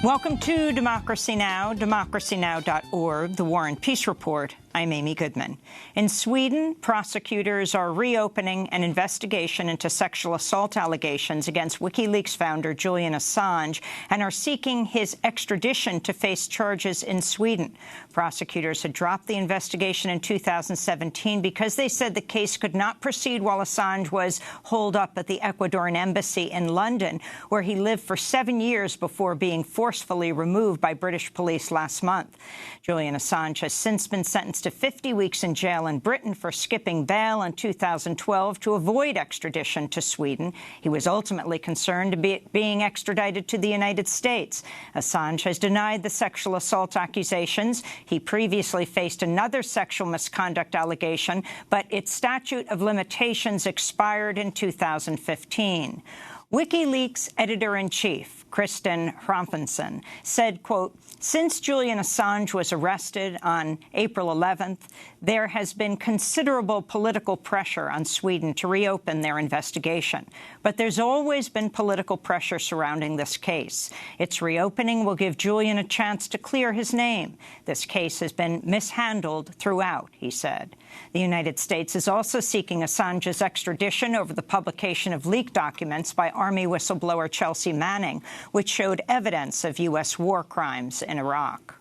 Welcome to Democracy Now!, democracynow.org, The War and Peace Report. I'm Amy Goodman. In Sweden, prosecutors are reopening an investigation into sexual assault allegations against WikiLeaks founder Julian Assange and are seeking his extradition to face charges in Sweden. Prosecutors had dropped the investigation in 2017 because they said the case could not proceed while Assange was holed up at the Ecuadorian embassy in London, where he lived for 7 years before being forcefully removed by British police last month. Julian Assange has since been sentenced to 50 weeks in jail in Britain for skipping bail in 2012 to avoid extradition to Sweden. He was ultimately concerned about being extradited to the United States. Assange has denied the sexual assault accusations. He previously faced another sexual misconduct allegation, but its statute of limitations expired in 2015. WikiLeaks editor-in-chief, Kristen Hrafnsson, said, quote, "Since Julian Assange was arrested on April 11th, there has been considerable political pressure on Sweden to reopen their investigation. But there's always been political pressure surrounding this case. Its reopening will give Julian a chance to clear his name. This case has been mishandled throughout," he said. The United States is also seeking Assange's extradition over the publication of leaked documents by Army whistleblower Chelsea Manning, which showed evidence of U.S. war crimes in Iraq.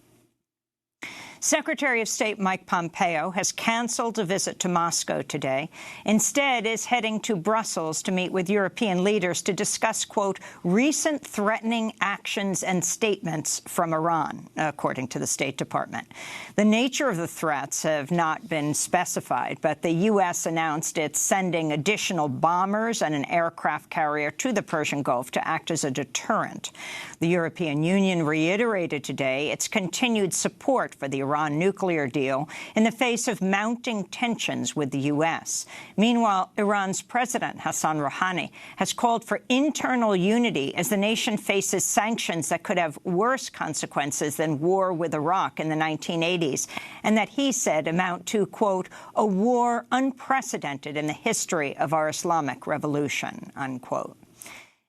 Secretary of State Mike Pompeo has canceled a visit to Moscow today. Instead, is heading to Brussels to meet with European leaders to discuss, quote, recent threatening actions and statements from Iran, according to the State Department. The nature of the threats have not been specified, but the U.S. announced it's sending additional bombers and an aircraft carrier to the Persian Gulf to act as a deterrent. The European Union reiterated today its continued support for the Iran nuclear deal in the face of mounting tensions with the U.S. Meanwhile, Iran's President Hassan Rouhani has called for internal unity as the nation faces sanctions that could have worse consequences than war with Iraq in the 1980s, and that he said amount to, quote, a war unprecedented in the history of our Islamic revolution, unquote.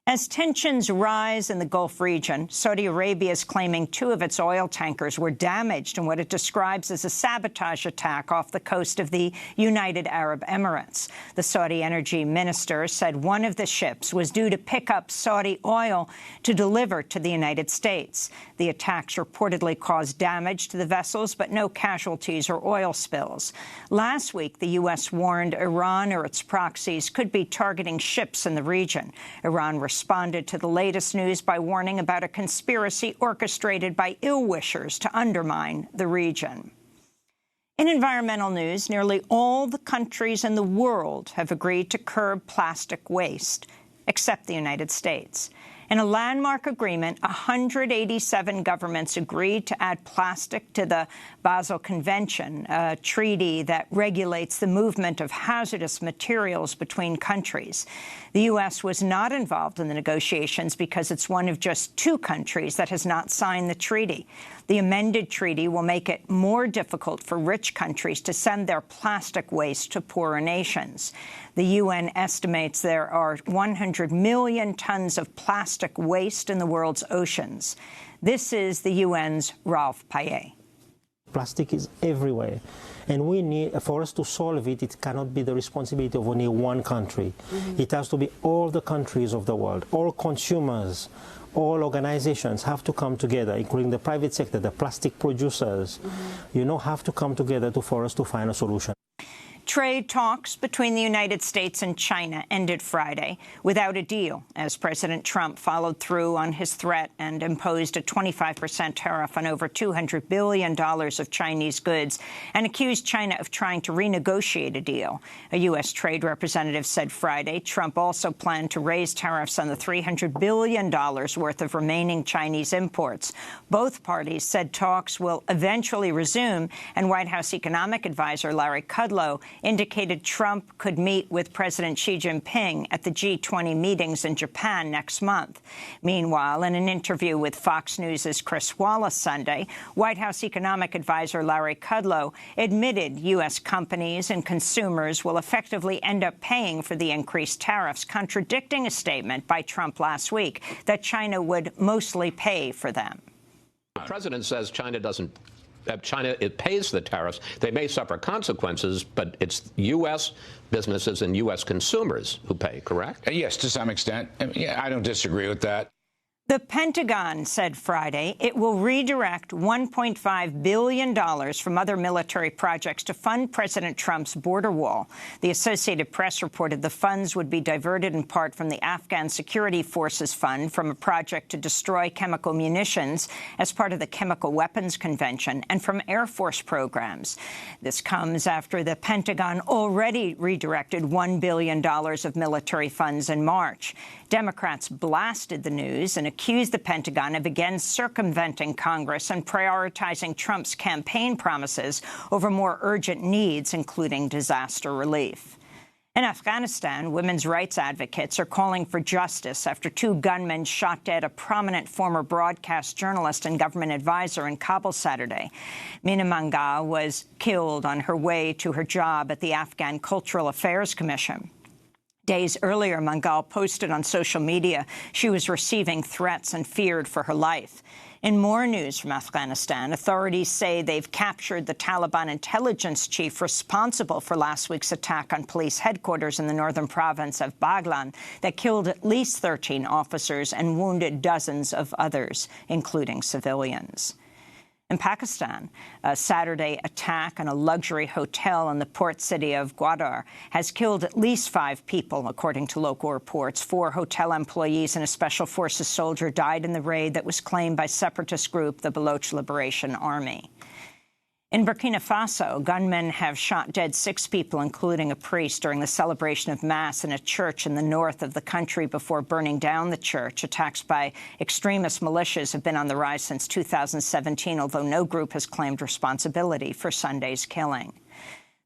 As tensions rise in the Gulf region, Saudi Arabia is claiming 2 of its oil tankers were damaged in what it describes as a sabotage attack off the coast of the United Arab Emirates. The Saudi energy minister said one of the ships was due to pick up Saudi oil to deliver to the United States. The attacks reportedly caused damage to the vessels, but no casualties or oil spills. Last week, the U.S. warned Iran or its proxies could be targeting ships in the region. Iran responded to the latest news by warning about a conspiracy orchestrated by ill-wishers to undermine the region. In environmental news, nearly all the countries in the world have agreed to curb plastic waste, except the United States. In a landmark agreement, 187 governments agreed to add plastic to the Basel Convention, a treaty that regulates the movement of hazardous materials between countries. The U.S. was not involved in the negotiations because it's one of just 2 countries that has not signed the treaty. The amended treaty will make it more difficult for rich countries to send their plastic waste to poorer nations. The UN estimates there are 100 million tons of plastic waste in the world's oceans. This is the UN's Ralph Payet. Plastic is everywhere, and we need, for us to solve it, it cannot be the responsibility of only one country. It has to be all the countries of the world, all consumers, all organizations have to come together, including the private sector, the plastic producers, have to come together for us to find a solution. Trade talks between the United States and China ended Friday without a deal, as President Trump followed through on his threat and imposed a 25% tariff on over $200 billion of Chinese goods and accused China of trying to renegotiate a deal. A U.S. trade representative said Friday Trump also planned to raise tariffs on the $300 billion worth of remaining Chinese imports. Both parties said talks will eventually resume, and White House economic advisor Larry Kudlow indicated Trump could meet with President Xi Jinping at the G20 meetings in Japan next month. Meanwhile, in an interview with Fox News' Chris Wallace Sunday, White House economic advisor Larry Kudlow admitted U.S. companies and consumers will effectively end up paying for the increased tariffs, contradicting a statement by Trump last week that China would mostly pay for them. The president says it pays the tariffs. They may suffer consequences, but it's U.S. businesses and U.S. consumers who pay, correct? Yes, to some extent. Yeah, I don't disagree with that. The Pentagon said Friday it will redirect $1.5 billion from other military projects to fund President Trump's border wall. The Associated Press reported the funds would be diverted in part from the Afghan Security Forces Fund from a project to destroy chemical munitions as part of the Chemical Weapons Convention and from Air Force programs. This comes after the Pentagon already redirected $1 billion of military funds in March. Democrats blasted the news and accused the Pentagon of again circumventing Congress and prioritizing Trump's campaign promises over more urgent needs, including disaster relief. In Afghanistan, women's rights advocates are calling for justice after 2 gunmen shot dead a prominent former broadcast journalist and government advisor in Kabul Saturday. Mina Mangal was killed on her way to her job at the Afghan Cultural Affairs Commission. Days earlier, Mangal posted on social media she was receiving threats and feared for her life. In more news from Afghanistan, authorities say they've captured the Taliban intelligence chief responsible for last week's attack on police headquarters in the northern province of Baghlan that killed at least 13 officers and wounded dozens of others, including civilians. In Pakistan, a Saturday attack on a luxury hotel in the port city of Gwadar has killed at least 5 people, according to local reports. 4 hotel employees and a Special Forces soldier died in the raid that was claimed by separatist group the Baloch Liberation Army. In Burkina Faso, gunmen have shot dead 6 people, including a priest, during the celebration of Mass in a church in the north of the country before burning down the church. Attacks by extremist militias have been on the rise since 2017, although no group has claimed responsibility for Sunday's killing.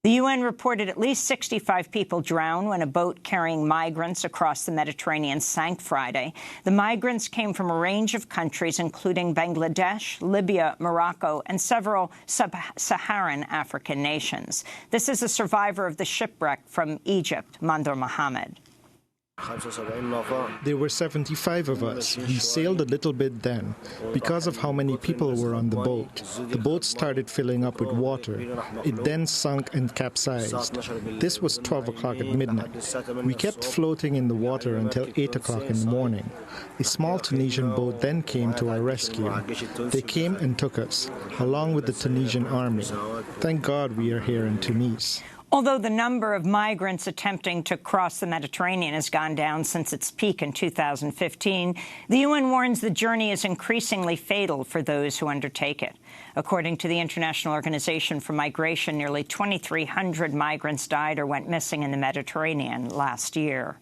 The UN reported at least 65 people drowned when a boat carrying migrants across the Mediterranean sank Friday. The migrants came from a range of countries, including Bangladesh, Libya, Morocco, and several sub-Saharan African nations. This is a survivor of the shipwreck from Egypt, Mandur Mohammed. There were 75 of us. We sailed a little bit then. Because of how many people were on the boat started filling up with water. It then sunk and capsized. This was 12 o'clock at midnight. We kept floating in the water until 8 o'clock in the morning. A small Tunisian boat then came to our rescue. They came and took us, along with the Tunisian army. Thank God we are here in Tunis. Although the number of migrants attempting to cross the Mediterranean has gone down since its peak in 2015, the UN warns the journey is increasingly fatal for those who undertake it. According to the International Organization for Migration, nearly 2,300 migrants died or went missing in the Mediterranean last year.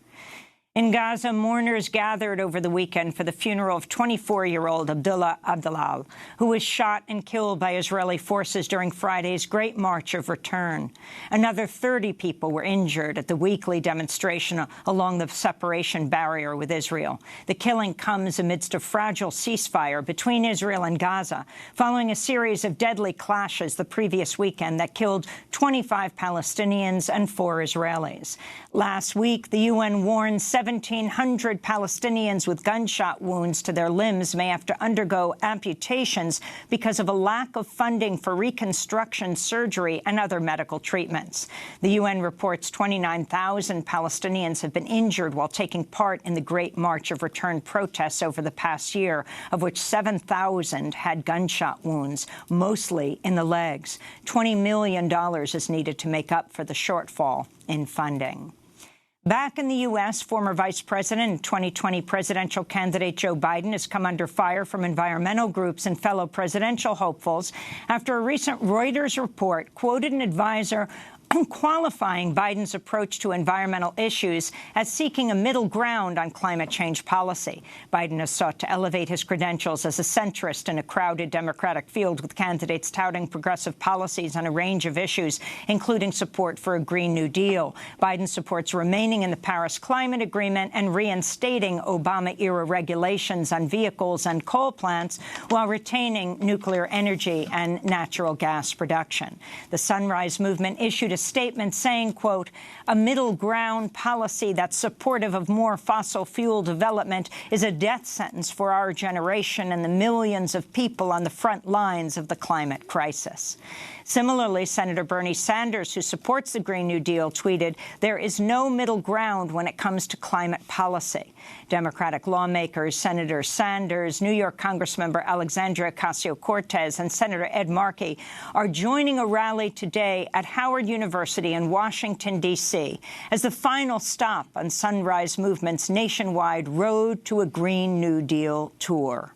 In Gaza, mourners gathered over the weekend for the funeral of 24-year-old Abdullah Abdalal, who was shot and killed by Israeli forces during Friday's Great March of Return. Another 30 people were injured at the weekly demonstration along the separation barrier with Israel. The killing comes amidst a fragile ceasefire between Israel and Gaza, following a series of deadly clashes the previous weekend that killed 25 Palestinians and 4 Israelis. Last week, the UN warned 1,700 Palestinians with gunshot wounds to their limbs may have to undergo amputations because of a lack of funding for reconstruction surgery and other medical treatments. The UN reports 29,000 Palestinians have been injured while taking part in the Great March of Return protests over the past year, of which 7,000 had gunshot wounds, mostly in the legs. $20 million is needed to make up for the shortfall in funding. Back in the U.S., former Vice President and 2020 presidential candidate Joe Biden has come under fire from environmental groups and fellow presidential hopefuls after a recent Reuters report quoted an advisor qualifying Biden's approach to environmental issues as seeking a middle ground on climate change policy. Biden has sought to elevate his credentials as a centrist in a crowded Democratic field, with candidates touting progressive policies on a range of issues, including support for a Green New Deal. Biden supports remaining in the Paris Climate Agreement and reinstating Obama-era regulations on vehicles and coal plants, while retaining nuclear energy and natural gas production. The Sunrise Movement issued a statement saying, quote, "A middle ground policy that's supportive of more fossil fuel development is a death sentence for our generation and the millions of people on the front lines of the climate crisis." Similarly, Senator Bernie Sanders, who supports the Green New Deal, tweeted, "There is no middle ground when it comes to climate policy." Democratic lawmakers, Senator Sanders, New York Congressmember Alexandria Ocasio-Cortez, and Senator Ed Markey are joining a rally today at Howard University in Washington, D.C., as the final stop on Sunrise Movement's nationwide Road to a Green New Deal tour.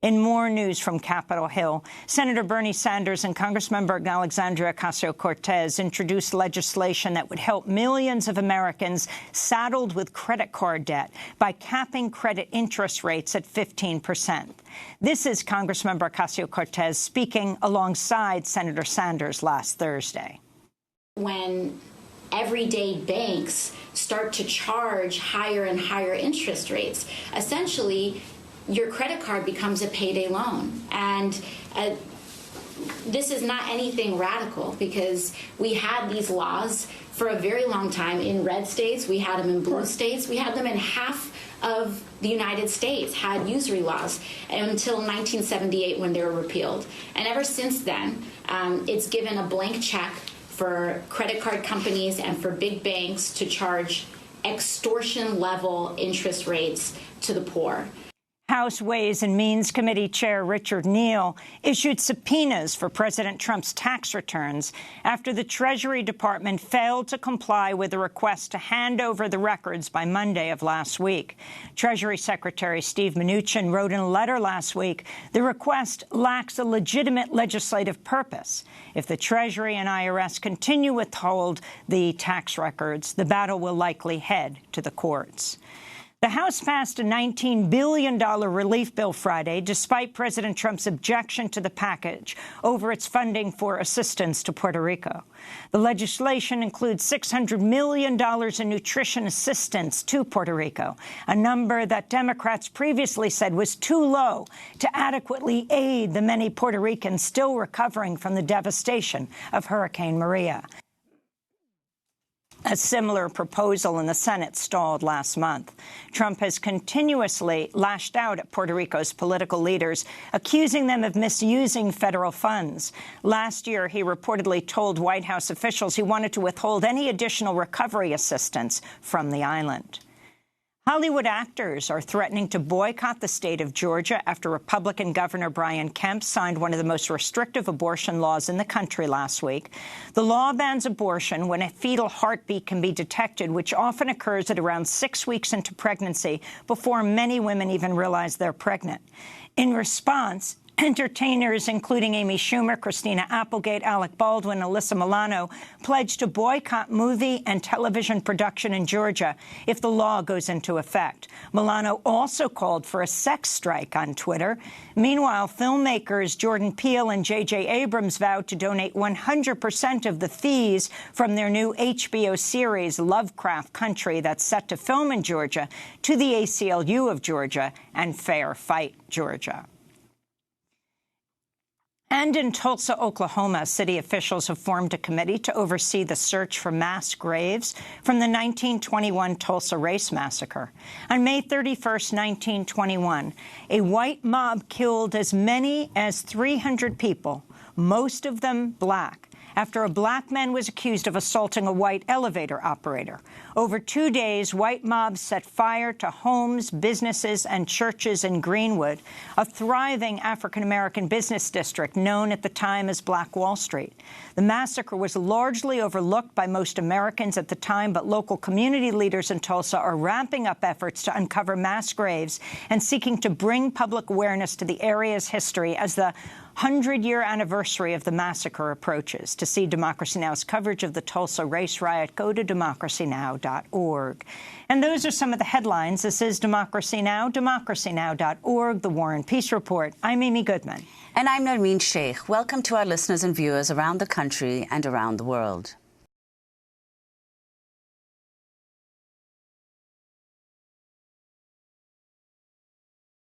In more news from Capitol Hill, Senator Bernie Sanders and Congressmember Alexandria Ocasio-Cortez introduced legislation that would help millions of Americans saddled with credit card debt by capping credit interest rates at 15%. This is Congressmember Ocasio-Cortez speaking alongside Senator Sanders last Thursday. When everyday banks start to charge higher and higher interest rates, essentially your credit card becomes a payday loan. And this is not anything radical, because we had these laws for a very long time in red states. We had them in blue states. We had them in half of the United States, had usury laws until 1978 when they were repealed. And ever since then, it's given a blank check for credit card companies and for big banks to charge extortion-level interest rates to the poor. House Ways and Means Committee Chair Richard Neal issued subpoenas for President Trump's tax returns after the Treasury Department failed to comply with a request to hand over the records by Monday of last week. Treasury Secretary Steve Mnuchin wrote in a letter last week, "The request lacks a legitimate legislative purpose. If the Treasury and IRS continue to withhold the tax records, the battle will likely head to the courts." The House passed a $19 billion relief bill Friday, despite President Trump's objection to the package over its funding for assistance to Puerto Rico. The legislation includes $600 million in nutrition assistance to Puerto Rico, a number that Democrats previously said was too low to adequately aid the many Puerto Ricans still recovering from the devastation of Hurricane Maria. A similar proposal in the Senate stalled last month. Trump has continuously lashed out at Puerto Rico's political leaders, accusing them of misusing federal funds. Last year, he reportedly told White House officials he wanted to withhold any additional recovery assistance from the island. Hollywood actors are threatening to boycott the state of Georgia after Republican Governor Brian Kemp signed one of the most restrictive abortion laws in the country last week. The law bans abortion when a fetal heartbeat can be detected, which often occurs at around 6 weeks into pregnancy, before many women even realize they're pregnant. In response, entertainers, including Amy Schumer, Christina Applegate, Alec Baldwin, and Alyssa Milano, pledged to boycott movie and television production in Georgia if the law goes into effect. Milano also called for a sex strike on Twitter. Meanwhile, filmmakers Jordan Peele and J.J. Abrams vowed to donate 100% of the fees from their new HBO series, Lovecraft Country, that's set to film in Georgia, to the ACLU of Georgia and Fair Fight Georgia. And in Tulsa, Oklahoma, city officials have formed a committee to oversee the search for mass graves from the 1921 Tulsa Race Massacre. On May 31st, 1921, a white mob killed as many as 300 people, most of them black, after a black man was accused of assaulting a white elevator operator. Over 2 days, white mobs set fire to homes, businesses, and churches in Greenwood, a thriving African-American business district known at the time as Black Wall Street. The massacre was largely overlooked by most Americans at the time, but local community leaders in Tulsa are ramping up efforts to uncover mass graves and seeking to bring public awareness to the area's history as the 100-year anniversary of the massacre approaches. To see Democracy Now!'s coverage of the Tulsa race riot, go to democracynow.org. And those are some of the headlines. This is Democracy Now!, democracynow.org, The War and Peace Report. I'm Amy Goodman. And I'm Narmeen Sheikh. Welcome to our listeners and viewers around the country and around the world.